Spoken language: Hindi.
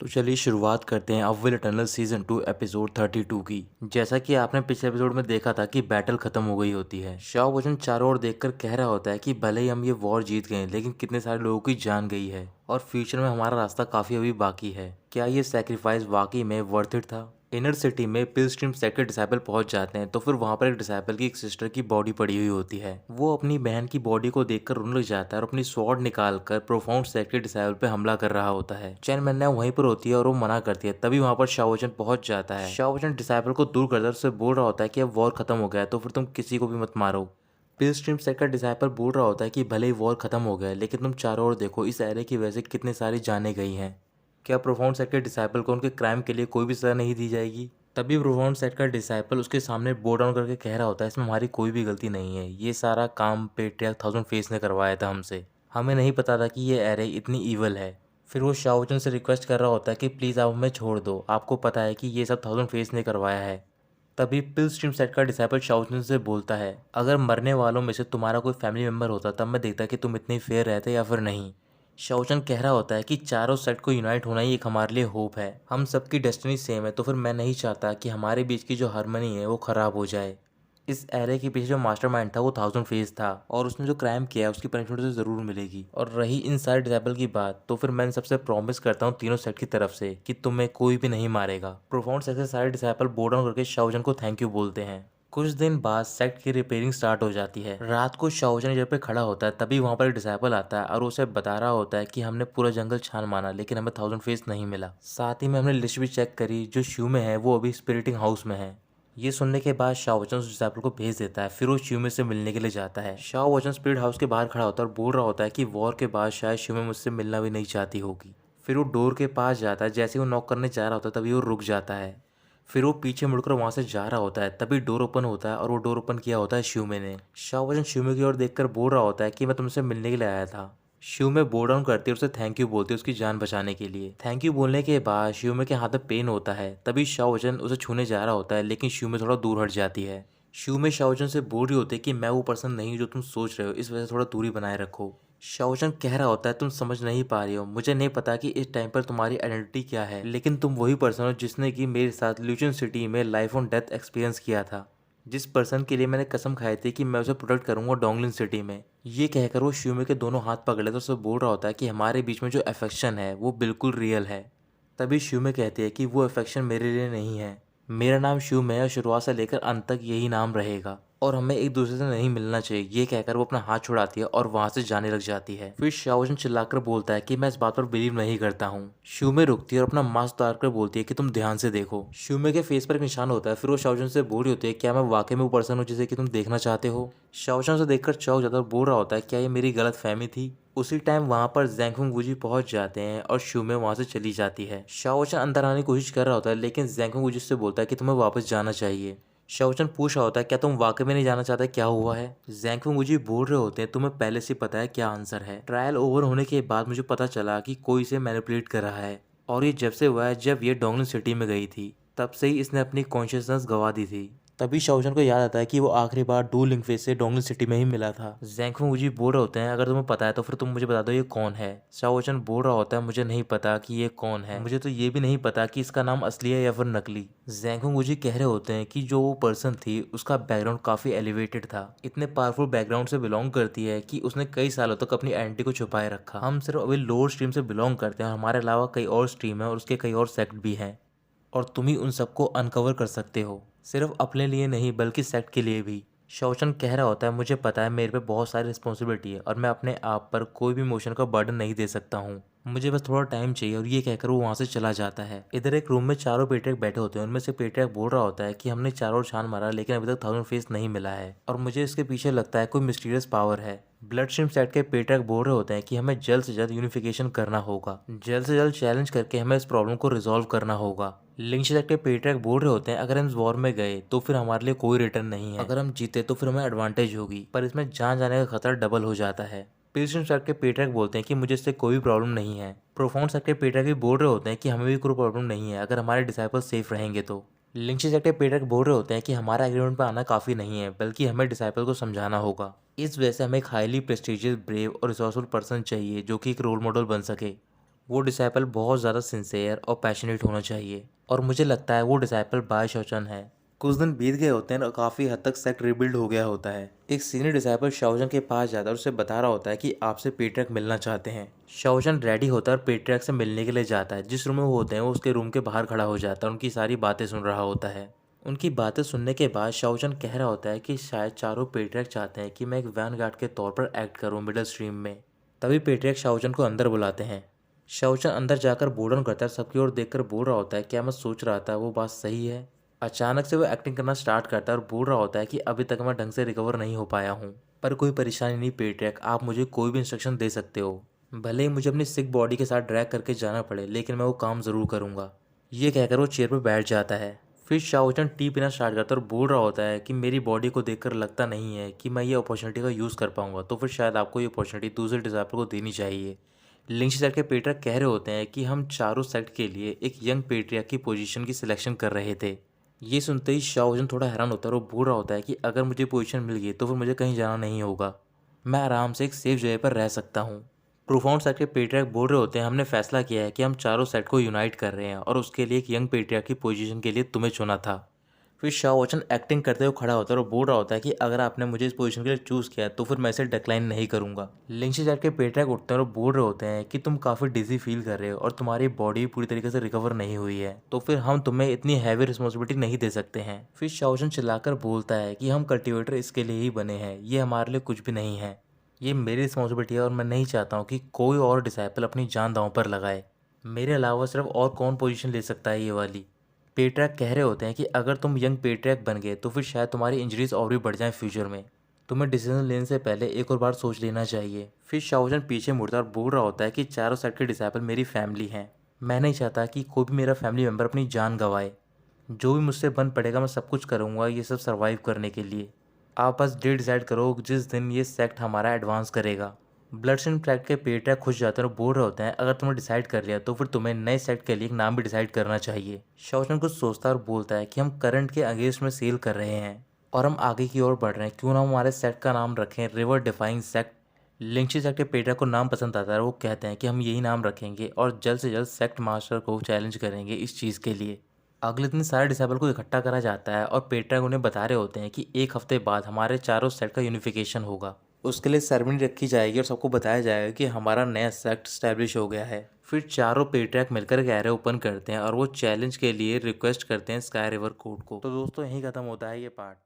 तो चलिए शुरुआत करते हैं अव्वल इटर्नल सीजन 2 एपिसोड 32 की। जैसा कि आपने पिछले एपिसोड में देखा था कि बैटल खत्म हो गई होती है। शाओ वजन चारों ओर देखकर कह रहा होता है कि भले ही हम ये वॉर जीत गए लेकिन कितने सारे लोगों की जान गई है और फ्यूचर में हमारा रास्ता काफ़ी अभी बाकी है। क्या ये सेक्रीफाइस वाकई में वर्थ इट था? इनर सिटी में पिल स्ट्रीम सेक्ट के डिसाइपल पहुंच जाते हैं तो फिर वहां पर एक डिसाइपल की एक सिस्टर की बॉडी पड़ी हुई होती है। वो अपनी बहन की बॉडी को देखकर रोने लग जाता है और अपनी स्वॉर्ड निकाल कर प्रोफाउंड सेक्ट के डिसाइपल पे हमला कर रहा होता है। चैन मैन्या वहीं पर होती है और वो मना करती है। तभी वहां पर शाओजन पहुंच जाता है। शाओजन डिसाइपल को दूर करता है, उससे बोल रहा होता है कि अब वॉर खत्म हो गया है तो फिर तुम किसी को भी मत मारो। पिल स्ट्रीम सेक्ट का डिसाइपल बोल रहा होता है कि भले ही वॉर खत्म हो गया है लेकिन तुम चारों ओर देखो, इस एरे की वजह से कितने सारी जानें गई हैं। क्या प्रोफाउंड सेट के डिसाइपल को उनके क्राइम के लिए कोई भी सज़ा नहीं दी जाएगी? तभी प्रोफाउंड सेट का डिसाइपल उसके सामने बो डाउन करके कह रहा होता है, इसमें हमारी कोई भी गलती नहीं है। ये सारा काम पेट्रियार्क थाउजेंड फेस ने करवाया था हमसे। हमें नहीं पता था कि ये एरे इतनी ईवल है। फिर वो शाओजन से रिक्वेस्ट कर रहा होता है कि प्लीज़ आप हमें छोड़ दो, आपको पता है कि ये सब थाउजेंड फेस ने करवाया है। तभी पिल स्ट्रीम सेट का डिसाइपल शाओजन से बोलता है, अगर मरने वालों में से तुम्हारा कोई फैमिली मेम्बर होता तब मैं देखता कि तुम इतने फेयर रहते या फिर नहीं। शाओचन कह रहा होता है कि चारों सेट को यूनाइट होना ही एक हमारे लिए होप है। हम सबकी डेस्टिनी सेम है तो फिर मैं नहीं चाहता कि हमारे बीच की जो हारमनी है वो ख़राब हो जाए। इस एरे के पीछे जो मास्टरमाइंड था वो थाउजेंड फेस था और उसने जो क्राइम किया उसकी पनिशमेंट उसे ज़रूर मिलेगी। और रही इन सारे डिसेबल की बात, तो फिर मैं इन सबसे प्रॉमिस करता हूँ तीनों सेट की तरफ से कि तुम्हें कोई भी नहीं मारेगा। प्रोफाउंड सेट से सारे डिसेबल बोर्ड डाउन करके शाओजन को थैंक यू बोलते हैं। कुछ दिन बाद सेक्ट की रिपेयरिंग स्टार्ट हो जाती है। रात को शाओजन जब पे खड़ा होता है तभी वहां पर एक डिसाइपल आता है और उसे बता रहा होता है कि हमने पूरा जंगल छान माना लेकिन हमें थाउजेंड फेस नहीं मिला। साथ ही में हमने लिस्ट भी चेक करी, जो श्यूमे है वो अभी स्पिरिटिंग हाउस में है। ये सुनने के बाद शाओवचन उस डिसाइपल को भेज देता है। फिर वो श्यूमे से मिलने के लिए जाता है। शाओवचन स्पिरिट हाउस के बाहर खड़ा होता है और बोल रहा होता है कि वॉर के बाद शायद श्यूमे मुझसे मिलना भी नहीं चाहती होगी। फिर वो डोर के पास जाता है। जैसे वो नॉक करने जा रहा होता है तभी वो रुक जाता है। फिर वो पीछे मुड़कर वहां से जा रहा होता है। तभी डोर ओपन होता है और वो डोर ओपन किया होता है श्यूमे ने। शाओवचन श्यूमे की ओर देखकर बोल रहा होता है कि मैं तुमसे मिलने के लिए आया था। श्यूमे बो डाउन करती है और उसे थैंक यू बोलती है उसकी जान बचाने के लिए। थैंक यू बोलने के बाद श्यूमे के हाथ में पेन होता है। तभी शाओजन उसे छूने जा रहा होता है लेकिन श्यूमे थोड़ा दूर हट जाती है। श्यूमे शाओजन से बोल रही होती है कि मैं वो पर्सन नहीं हूँ जो तुम सोच रहे हो, इस वजह से थोड़ा दूरी बनाए रखो। शाओजन कह रहा होता है, तुम समझ नहीं पा रही हो, मुझे नहीं पता कि इस टाइम पर तुम्हारी आइडेंटिटी क्या है लेकिन तुम वही पर्सन हो जिसने कि मेरे साथ ल्यूशन सिटी में लाइफ ऑन डेथ एक्सपीरियंस किया था। जिस पर्सन के लिए मैंने कसम खाई थी कि मैं उसे प्रोटेक्ट करूंगा डोंगलिन सिटी में। ये कहकर वो श्यूमे के दोनों हाथ पकड़ लेता है। उसे बोल रहा होता है कि हमारे बीच में जो अफेक्शन है वो बिल्कुल रियल है। तभी श्यूमे कहती है कि वो अफेक्शन मेरे लिए नहीं है। मेरा नाम श्यूमे है और शुरुआत से लेकर अंत तक यही नाम रहेगा और हमें एक दूसरे से नहीं मिलना चाहिए। ये कहकर वो अपना हाथ छुड़ाती है और वहां से जाने लग जाती है। फिर शाओजन चिल्लाकर बोलता है कि मैं इस बात पर बिलीव नहीं करता हूँ। श्यूमे रुकती है और अपना मास्क उतार कर बोलती है कि तुम ध्यान से देखो। श्यूमे के फेस पर एक निशान होता है। फिर वो शाओजन से बोल रही होती है, क्या मैं वाकई में वो पर्सन हूँ जिसे कि तुम देखना चाहते हो? शाओजन उसे देखकर चौंक जाता है और बोल रहा होता है, क्या ये मेरी गलत फहमी थी? उसी टाइम वहां पर ज़ैंगफंग वूजी पहुंच जाते हैं और श्यूमे वहां से चली जाती है। शाओचन अंदर आने की कोशिश कर रहा होता है लेकिन ज़ैंगफंग वूजी से बोलता है कि तुम्हें वापस जाना चाहिए। शाओचन पूछ रहा होता है, क्या तुम वाकई में नहीं जाना चाहते, क्या हुआ है? ज़ैंगफंग वूजी बोल रहे होते हैं, तुम्हें पहले से पता है क्या आंसर है। ट्रायल ओवर होने के बाद मुझे पता चला कि कोई इसे मैनिपुलेट कर रहा है और ये जब से हुआ है जब ये डोंगलिन सिटी में गई थी, तब से ही इसने अपनी कॉन्शियसनेस गंवा दी थी। तभी शाओजन को याद आता है कि वो आखिरी बार डू लिंगफे से डोंगलिन सिटी में ही मिला था। ज़ैंगफंग वूजी बोल रहे होते हैं, अगर तुम्हें पता है तो फिर तुम मुझे बता दो ये कौन है। शाओजन बोल रहा होता है, मुझे नहीं पता कि ये कौन है, मुझे तो ये भी नहीं पता कि इसका नाम असली है या फिर नकली। ज़ैंगफंग वूजी कह रहे होते हैं कि जो वो पर्सन थी उसका बैकग्राउंड काफ़ी एलिवेटेड था। इतने पावरफुल बैकग्राउंड से बिलोंग करती है कि उसने कई सालों तक अपनी आइडेंटिटी को छुपाए रखा। हम सिर्फ अभी लोअर स्ट्रीम से बिलोंग करते हैं और हमारे अलावा कई और स्ट्रीम है और उसके कई और सेक्ट भी हैं और तुम ही उन सबको अनकवर कर सकते हो, सिर्फ अपने लिए नहीं बल्कि सेक्ट के लिए भी। शौचन कह रहा होता है, मुझे पता है मेरे पे बहुत सारी रिस्पॉन्सिबिलिटी है और मैं अपने आप पर कोई भी इमोशन का बर्डन नहीं दे सकता हूँ, मुझे बस थोड़ा टाइम चाहिए। और ये कहकर वो वहाँ से चला जाता है। इधर एक रूम में चारों पेट्रियर्क बैठे होते हैं। उनमें से पेट्रियर्क बोल रहा होता है कि हमने चारों ओर छान मारा लेकिन अभी तक थाउजेंड फेस नहीं मिला है और मुझे इसके पीछे लगता है कोई मिस्टीरियस पावर है। ब्लड स्ट्रीम सेट के पेट्रियर्क बोल रहे होते हैं कि हमें जल्द से जल्द यूनिफिकेशन करना होगा, जल्द से जल्द चैलेंज करके हमें इस प्रॉब्लम को रिजॉल्व करना होगा। लिंक सेट के पेट्रियर्क बोल रहे होते हैं, अगर हम इस वॉर में गए तो फिर हमारे लिए कोई रिटर्न नहीं है, अगर हम जीते तो फिर हमें एडवांटेज होगी, पर इसमें जान जाने का खतरा डबल हो जाता है। पिल्सन सेट के पेट्रियर्क बोलते हैं कि मुझे इससे कोई प्रॉब्लम नहीं है। प्रोफाउंड सेट के पेट्रियर्क भी बोल रहे होते हैं कि हमें भी कोई प्रॉब्लम नहीं है अगर हमारे डिसाइपल सेफ रहेंगे तो। लिंक्सी सेट के पेट्रियर्क बोल रहे होते हैं कि हमारा एग्रीमेंट पर आना काफ़ी नहीं है बल्कि हमें डिसाइपल को समझाना होगा। इस वजह से हमें एक हाईली प्रेस्टिजियस, ब्रेव और रिसोर्सफुल पर्सन चाहिए जो कि एक रोल मॉडल बन सके। वो डिसाइपल बहुत ज़्यादा सिंसियर और पैशनेट होना चाहिए, और मुझे लगता है वो डिसाइपल बाय शाओचन है। कुछ दिन बीत गए होते हैं और काफ़ी हद तक सेक्ट रिबिल्ड हो गया होता है। एक सीनियर डिसाइपल शाओचन के पास जाता है और उसे बता रहा होता है कि आपसे पेट्रियर्क मिलना चाहते हैं। शाओचन रेडी होता है और पेट्रियर्क से मिलने के लिए जाता है। जिस रूम में वो होते हैं वो उसके रूम के बाहर खड़ा हो जाता है, उनकी सारी बातें सुन रहा होता है। उनकी बातें सुनने के बाद शाओचन कह रहा होता है कि शायद चारों पेट्रियर्क चाहते हैं कि मैं एक वैनगार्ड के तौर पर एक्ट करूं मिडल स्ट्रीम में। तभी पेट्रियर्क शाओचन को अंदर बुलाते हैं। शाओचन अंदर जाकर बोर्डन करता है, सबकी ओर देखकर बोल रहा होता है क्या मैं सोच रहा था वो बात सही है। अचानक से वो एक्टिंग करना स्टार्ट करता है और बोल रहा होता है कि अभी तक मैं ढंग से रिकवर नहीं हो पाया हूँ, पर कोई परेशानी नहीं पेट्रियर्क, आप मुझे कोई भी इंस्ट्रक्शन दे सकते हो। भले ही मुझे अपनी सिक बॉडी के साथ ड्रैग करके जाना पड़े, लेकिन मैं वो काम ज़रूर करूँगा। ये कहकर वो चेयर पर बैठ जाता है। फिर शाओचन टी पीना स्टार्ट करता है और बोल रहा होता है कि मेरी बॉडी को देखकर लगता नहीं है कि मैं ये अपॉर्चुनिटी का यूज़ कर पाऊंगा, तो फिर शायद आपको ये अपॉर्चुनिटी दूसरे डिसाइपल को देनी चाहिए। लिंक्स सेक्ट के पेट्रियर्क कह रहे होते हैं कि हम चारों सेक्ट के लिए एक यंग पेट्रियर्क की पोजीशन की सिलेक्शन कर रहे थे। ये सुनते ही शाओजन थोड़ा हैरान होता है और वो बोल रहा होता है कि अगर मुझे पोजीशन मिल गई तो फिर मुझे कहीं जाना नहीं होगा, मैं आराम से एक सेफ जगह पर रह सकता हूँ। प्रोफाउंड सेक्ट के पेट्रियर्क बोल रहे होते हैं हमने फैसला किया है कि हम चारों सेक्ट को यूनाइट कर रहे हैं और उसके लिए एक यंग पेट्रियर्क की पोजीशन के लिए तुम्हें चुना था। फिर शाओ वचन एक्टिंग करते हुए खड़ा होता है और बोल रहा होता है कि अगर आपने मुझे इस पोजीशन के लिए चूज़ किया तो फिर मैं इसे डिक्लाइन नहीं करूंगा। लिंक्स सेक्ट के पेट्रियर्क उठते हैं और बोल रहे होते हैं कि तुम काफ़ी डिजी फील कर रहे हो और तुम्हारी बॉडी पूरी तरीके से रिकवर नहीं हुई है, तो फिर हम तुम्हें इतनी हैवी रिस्पॉन्सिबिलिटी नहीं दे सकते हैं। फिर शाओचन चिल्लाकर बोलता है कि हम कल्टिवेटर इसके लिए ही बने हैं, ये हमारे लिए कुछ भी नहीं है, ये मेरी रिस्पॉन्सिबिलिटी है और मैं नहीं चाहता हूँ कि कोई और डिसाइपल अपनी जान दांव पर लगाए। मेरे अलावा सिर्फ और कौन पोजीशन ले सकता है ये वाली। पेट्रियर्क कह रहे होते हैं कि अगर तुम यंग पेट्रियर्क बन गए तो फिर शायद तुम्हारी इंजरीज और भी बढ़ जाएं फ्यूचर में, तुम्हें डिसीजन लेने से पहले एक और बार सोच लेना चाहिए। फिर शाओजन पीछे मुड़ता और बोल रहा होता है कि चारों साइड के डिसाइपल मेरी फैमिली हैं, मैं नहीं चाहता कि कोई भी मेरा फैमिली मेम्बर अपनी जान गंवाए। जो भी मुझसे बन पड़ेगा मैं सब कुछ करूँगा ये सब सर्वाइव करने के लिए। आप बस डेट डिसाइड करो जिस दिन ये सेक्ट हमारा एडवांस करेगा। ब्लड सेक्ट के पेट्रियर्क खुश जाते हैं और बोल रहे होते हैं अगर तुमने डिसाइड कर लिया तो फिर तुम्हें नए सेक्ट के लिए एक नाम भी डिसाइड करना चाहिए। शाओचन कुछ सोचता है और बोलता है कि हम करंट के अगेंस्ट में सेल कर रहे हैं और हम आगे की ओर बढ़ रहे हैं, क्यों ना हम हमारे सेक्ट का नाम रखें रिवर डिफाइंग सेक्ट। लिंक्सी सेक्ट के पेट्रियर्क को नाम पसंद आता है और वो कहते हैं कि हम यही नाम रखेंगे और जल्द से जल्द सेक्ट मास्टर को चैलेंज करेंगे इस चीज़ के लिए। अगले दिन सारे डिसेबल को इकट्ठा करा जाता है और पेट्रियर्क उन्हें बता रहे होते हैं कि एक हफ्ते बाद हमारे चारों सेक्ट का यूनिफिकेशन होगा, उसके लिए सेरेमनी रखी जाएगी और सबको बताया जाएगा कि हमारा नया सेक्ट स्टैब्लिश हो गया है। फिर चारों पेट्रियर्क मिलकर गैरे ओपन करते हैं और वो चैलेंज के लिए रिक्वेस्ट करते हैं स्काई रिवर कोर्ट को। तो दोस्तों यहीं खत्म होता है ये पार्ट।